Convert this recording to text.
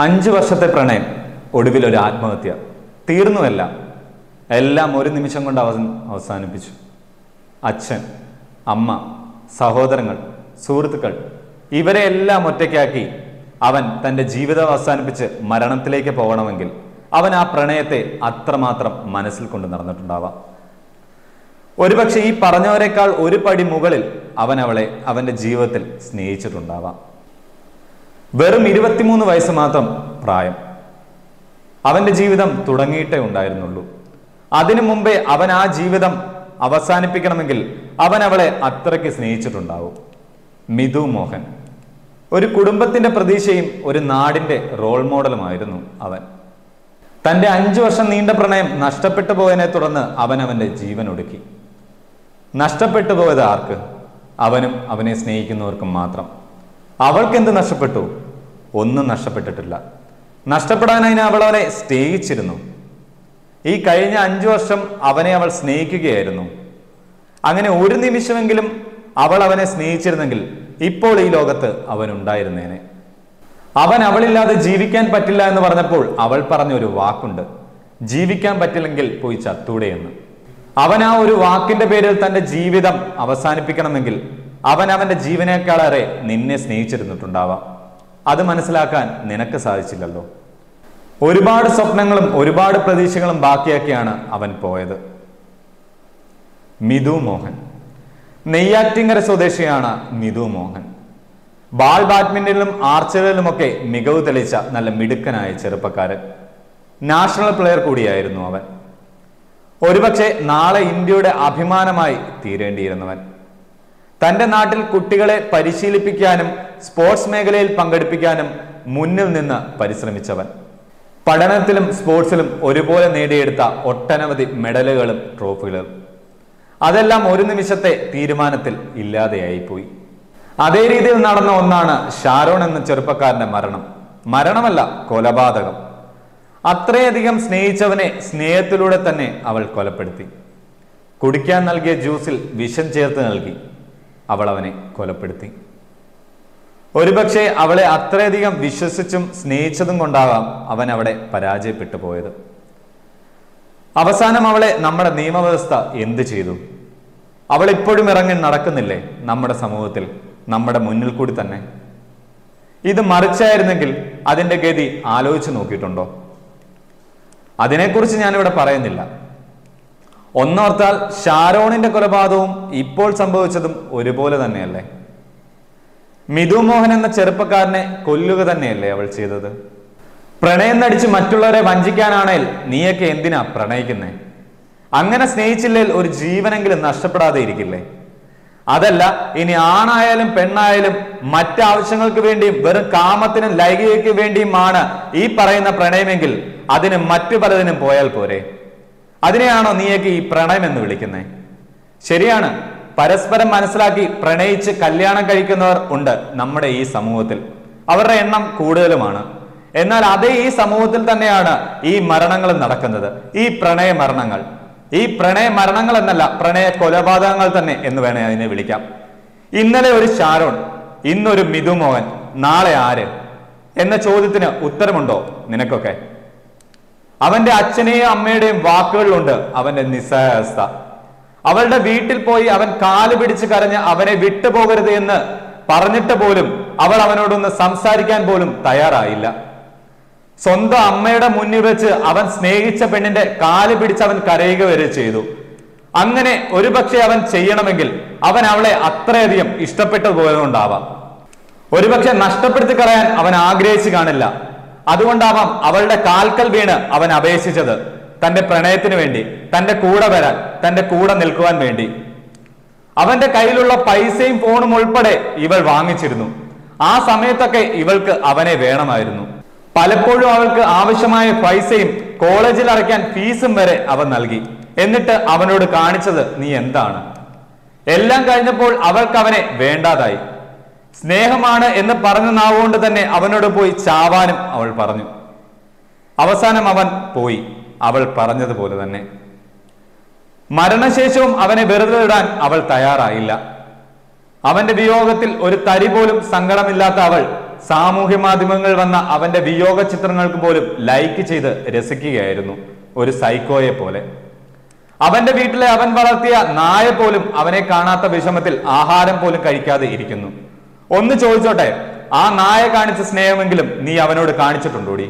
5 വർഷത്തെ പ്രണയം, ഒടുവിലൊരു ആത്മഹത്യ. തീർന്നുവല്ല, എല്ലാം ഒരു നിമിഷം കൊണ്ട് അവസാനിപ്പിച്ചു. അച്ഛൻ, അമ്മ, സഹോദരങ്ങൾ, സുഹൃത്തുക്കൾ ഇവരെ എല്ലാം ഒറ്റയ്ക്കാക്കി അവൻ തൻ്റെ ജീവിതം അവസാനിപ്പിച്ച് മരണത്തിലേക്ക് പോകണമെങ്കിൽ അവൻ ആ പ്രണയത്തെ അത്രമാത്രം മനസ്സിൽ കൊണ്ട് നടന്നിട്ടുണ്ടാവാം. ഒരുപക്ഷെ ഈ പറഞ്ഞവരെക്കാൾ ഒരു പടി മുകളിൽ അവൻ അവളെ അവൻ്റെ ജീവിതത്തിൽ സ്നേഹിച്ചിട്ടുണ്ടാവാം. വെറും 23 വയസ്സ് മാത്രം പ്രായം. അവൻ്റെ ജീവിതം തുടങ്ങിയിട്ടേ ഉണ്ടായിരുന്നുള്ളൂ. അതിനു മുമ്പേ അവൻ ആ ജീവിതം അവസാനിപ്പിക്കണമെങ്കിൽ അവൻ അവളെ അത്രയ്ക്ക് സ്നേഹിച്ചിട്ടുണ്ടാവും. മിഥു മോഹൻ ഒരു കുടുംബത്തിന്റെ പ്രതീക്ഷയും ഒരു നാടിന്റെ റോൾ മോഡലുമായിരുന്നു അവൻ. തൻ്റെ 5 വർഷം നീണ്ട പ്രണയം നഷ്ടപ്പെട്ടു പോയതിനെ തുടർന്ന് അവൻ അവൻ്റെ ജീവൻ ഒടുക്കി. നഷ്ടപ്പെട്ടു പോയത് ആർക്ക്? അവനും അവനെ സ്നേഹിക്കുന്നവർക്കും മാത്രം. അവൾക്കെന്ത് നഷ്ടപ്പെട്ടു? ഒന്നും നഷ്ടപ്പെട്ടിട്ടില്ല. നഷ്ടപ്പെടാനായി അവൾ അവനെ സ്നേഹിച്ചിരുന്നു. ഈ കഴിഞ്ഞ 5 വർഷം അവനെ അവൾ സ്നേഹിക്കുകയായിരുന്നു. അങ്ങനെ ഒരു നിമിഷമെങ്കിലും അവൾ അവനെ സ്നേഹിച്ചിരുന്നെങ്കിൽ ഇപ്പോൾ ഈ ലോകത്ത് അവൻ ഉണ്ടായിരുന്നേനെ. അവൻ അവളില്ലാതെ ജീവിക്കാൻ പറ്റില്ല എന്ന് പറഞ്ഞപ്പോൾ അവൾ പറഞ്ഞൊരു വാക്കുണ്ട്, ജീവിക്കാൻ പറ്റില്ലെങ്കിൽ പോയി ചത്തൂടെ എന്ന്. അവൻ ആ ഒരു വാക്കിന്റെ പേരിൽ തൻ്റെ ജീവിതം അവസാനിപ്പിക്കണമെങ്കിൽ അവൻ അവൻ്റെ ജീവനേക്കാളേറെ നിന്നെ സ്നേഹിച്ചിരുന്നിട്ടുണ്ടാവാം. അത് മനസ്സിലാക്കാൻ നിനക്ക് സാധിച്ചില്ലല്ലോ. ഒരുപാട് സ്വപ്നങ്ങളും ഒരുപാട് പ്രതീക്ഷകളും ബാക്കിയാക്കിയാണ് അവൻ പോയത്. മിഥു മോഹൻ നെയ്യാറ്റിങ്കര സ്വദേശിയാണ് മിഥു മോഹൻ. ബാൾ ബാഡ്മിന്റണിലും ആർച്ചറിയിലുമൊക്കെ മികവ് തെളിയിച്ച നല്ല മിടുക്കനായ ചെറുപ്പക്കാരൻ. നാഷണൽ പ്ലെയർ കൂടിയായിരുന്നു അവൻ. ഒരുപക്ഷെ നാളെ ഇന്ത്യയുടെ അഭിമാനമായി തീരേണ്ടിയിരുന്നവൻ. തൻ്റെ നാട്ടിൽ കുട്ടികളെ പരിശീലിപ്പിക്കാനും സ്പോർട്സ് മേഖലയിൽ പങ്കെടുപ്പിക്കാനും മുന്നിൽ നിന്ന് പരിശ്രമിച്ചവൻ. പഠനത്തിലും സ്പോർട്സിലും ഒരുപോലെ നേടിയെടുത്ത ഒട്ടനവധി മെഡലുകളും ട്രോഫികളും അതെല്ലാം ഒരു നിമിഷത്തെ തീരുമാനത്തിൽ ഇല്ലാതെയായിപ്പോയി. അതേ രീതിയിൽ നടന്ന ഒന്നാണ് ഷാരോൺ എന്ന ചെറുപ്പക്കാരന്റെ മരണം. മരണമല്ല, കൊലപാതകം. അത്രയധികം സ്നേഹിച്ചവനെ സ്നേഹത്തിലൂടെ തന്നെ അവൾ കൊലപ്പെടുത്തി. കുടിക്കാൻ നൽകിയ ജ്യൂസിൽ വിഷം ചേർത്ത് നൽകി അവൾ അവനെ കൊലപ്പെടുത്തി. ഒരുപക്ഷെ അവളെ അത്രയധികം വിശ്വസിച്ചും സ്നേഹിച്ചതും കൊണ്ടാവാം അവൻ അവിടെ പരാജയപ്പെട്ടു പോയത്. അവസാനം അവളെ നമ്മുടെ നിയമവ്യവസ്ഥ എന്ത് ചെയ്തു? അവൾ ഇപ്പോഴും ഇറങ്ങി നടക്കുന്നില്ലേ നമ്മുടെ സമൂഹത്തിൽ, നമ്മുടെ മുന്നിൽ കൂടി തന്നെ? ഇത് മറിച്ചായിരുന്നെങ്കിൽ അതിൻ്റെ ഗതി ആലോചിച്ച് നോക്കിയിട്ടുണ്ടോ? അതിനെക്കുറിച്ച് ഞാനിവിടെ പറയുന്നില്ല. ഒന്നോർത്താൽ ഷാരോണിന്റെ കൊലപാതകവും ഇപ്പോൾ സംഭവിച്ചതും ഒരുപോലെ തന്നെയല്ലേ? മിഥു മോഹൻ എന്ന ചെറുപ്പക്കാരനെ കൊല്ലുക തന്നെയല്ലേ അവൾ ചെയ്തത്? പ്രണയം നടിച്ച് മറ്റുള്ളവരെ വഞ്ചിക്കാനാണേൽ നീയൊക്കെ എന്തിനാ പ്രണയിക്കുന്നേ? അങ്ങനെ സ്നേഹിച്ചില്ലേൽ ഒരു ജീവനെങ്കിലും നഷ്ടപ്പെടാതെ ഇരിക്കില്ലേ? അതല്ല, ഇനി ആണായാലും പെണ്ണായാലും മറ്റാവശ്യങ്ങൾക്ക് വേണ്ടിയും വെറും കാമത്തിനും ലൈംഗികയ്ക്ക് വേണ്ടിയുമാണ് ഈ പറയുന്ന പ്രണയമെങ്കിൽ അതിന് മറ്റു പലതിനും പോയാൽ പോരെ? അതിനെയാണോ നീയൊക്കെ ഈ പ്രണയം എന്ന് വിളിക്കുന്നേ? ശരിയാണ്, പരസ്പരം മനസ്സിലാക്കി പ്രണയിച്ച് കല്യാണം കഴിക്കുന്നവർ ഉണ്ട് നമ്മുടെ ഈ സമൂഹത്തിൽ. അവരുടെ എണ്ണം കൂടുതലുമാണ്. എന്നാൽ അതേ ഈ സമൂഹത്തിൽ തന്നെയാണ് ഈ മരണങ്ങൾ നടക്കുന്നത്. ഈ പ്രണയ മരണങ്ങൾ, ഈ പ്രണയ മരണങ്ങൾ എന്നല്ല, പ്രണയ കൊലപാതകങ്ങൾ തന്നെ എന്ന് വേണേ അതിനെ വിളിക്കാം. ഇന്നലെ ഒരു ഷാരോൺ, ഇന്നൊരു മിഥു മോഹൻ, നാളെ ആര് എന്ന ചോദ്യത്തിന് ഉത്തരമുണ്ടോ നിനക്കൊക്കെ? അവന്റെ അച്ഛനെയും അമ്മയുടെയും വാക്കുകളിലുണ്ട് അവന്റെ നിസ്സഹായാവസ്ഥ. അവളുടെ വീട്ടിൽ പോയി അവൻ കാല് പിടിച്ച് കരഞ്ഞ് അവനെ വിട്ടുപോകരുത് എന്ന് പറഞ്ഞിട്ട് പോലും അവൾ അവനോടൊന്ന് സംസാരിക്കാൻ പോലും തയ്യാറായില്ല. സ്വന്തം അമ്മയുടെ മുന്നിൽ വെച്ച് അവൻ സ്നേഹിച്ച പെണ്ണിന്റെ കാല് പിടിച്ച് അവൻ കരയുക വരെ ചെയ്തു. അങ്ങനെ ഒരുപക്ഷെ അവൻ ചെയ്യണമെങ്കിൽ അവൻ അവളെ അത്രയധികം ഇഷ്ടപ്പെട്ടു പോയതുകൊണ്ടാവാം. ഒരുപക്ഷെ നഷ്ടപ്പെടുത്തി കളയാൻ അവൻ ആഗ്രഹിച്ചു കാണില്ല. അതുകൊണ്ടാവാം അവളുടെ കാൽക്കൽ വീണ് അവൻ അപേക്ഷിച്ചത്, തന്റെ പ്രണയത്തിന് വേണ്ടി, തന്റെ കൂടെ വരാൻ, തന്റെ കൂടെ നിൽക്കുവാൻ വേണ്ടി. അവന്റെ കയ്യിലുള്ള പൈസയും ഫോണും ഉൾപ്പെടെ ഇവൾ വാങ്ങിച്ചിരുന്നു. ആ സമയത്തൊക്കെ ഇവൾക്ക് അവനെ വേണമായിരുന്നു. പലപ്പോഴും അവൾക്ക് ആവശ്യമായ പൈസയും കോളേജിൽ അടയ്ക്കാൻ ഫീസും വരെ അവൻ നൽകി. എന്നിട്ട് അവനോട് കാണിച്ചത് നീ എന്താണ്? എല്ലാം കഴിഞ്ഞപ്പോൾ അവൾക്ക് അവനെ വേണ്ടാതായി. സ്നേഹമാണ് എന്ന് പറഞ്ഞ നാവുകൊണ്ട് തന്നെ അവനോട് പോയി ചാവാനും അവൾ പറഞ്ഞു. അവസാനം അവൻ പോയി, അവൾ പറഞ്ഞതുപോലെ തന്നെ. മരണശേഷവും അവനെ വെറുതെ ഇടാൻ അവൾ തയ്യാറായില്ല. അവന്റെ വിയോഗത്തിൽ ഒരു തരി പോലും സങ്കടമില്ലാത്ത അവൾ സാമൂഹ്യ മാധ്യമങ്ങൾ വന്ന അവന്റെ വിയോഗ ചിത്രങ്ങൾക്ക് പോലും ലൈക്ക് ചെയ്ത് രസിക്കുകയായിരുന്നു, ഒരു സൈക്കോയെ പോലെ. അവന്റെ വീട്ടിലെ അവൻ വളർത്തിയ നായ പോലും അവനെ കാണാത്ത വിഷമത്തിൽ ആഹാരം പോലും കഴിക്കാതെ ഇരിക്കുന്നു. ഒന്ന് ചോദിച്ചോട്ടെ, ആ നായ കാണിച്ച സ്നേഹമെങ്കിലും നീ അവനോട് കാണിച്ചിട്ടുണ്ടോടി?